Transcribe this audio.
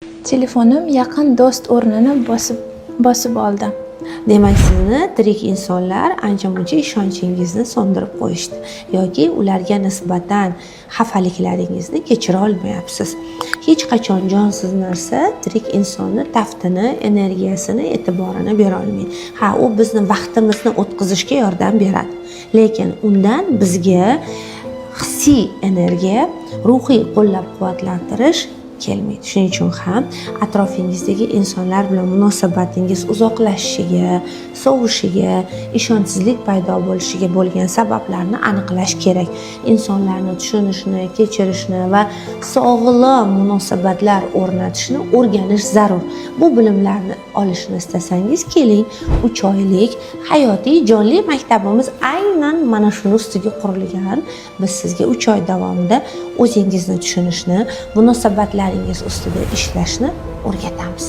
Telefonim yaqin do'st o'rnini bosib oldi. Demak, sizni tirik insonlar ancha-muncha ishonchingizni so'ndirib qo'yishdi yoki ularga nisbatan xafaliklaringizni kechira olmayapsiz. Hech qachon jonsiz narsa tirik insonni taftini, energiyasini, e'tiborini bera olmaydi. Ha, u bizni vaqtimizni o'tkazishga yordam beradi, lekin undan bizga hissiy energiya, ruhiy qo'llab-quvvatlantirish kelmaydi. Shuning uchun ham atrofingizdagi insonlar bilan munosabatingiz uzoqlashishiga, sovishiga, ishonchsizlik paydo bo'lishiga bo'lgan sabablarni aniqlash kerak. Insonlarni tushunishni, kechirishni va sog'lom munosabatlar o'rnatishni o'rganish zarur. Bu bilimlarni olishni istasangiz, keling, 3 oylik hayotiy jonli maktabimiz aynan mana shuni ustiga qurilgan. Biz sizga 3 oy davomida o'zingizni tushunishni, munosabatlaringiz ustida ishlashni o'rgatamiz.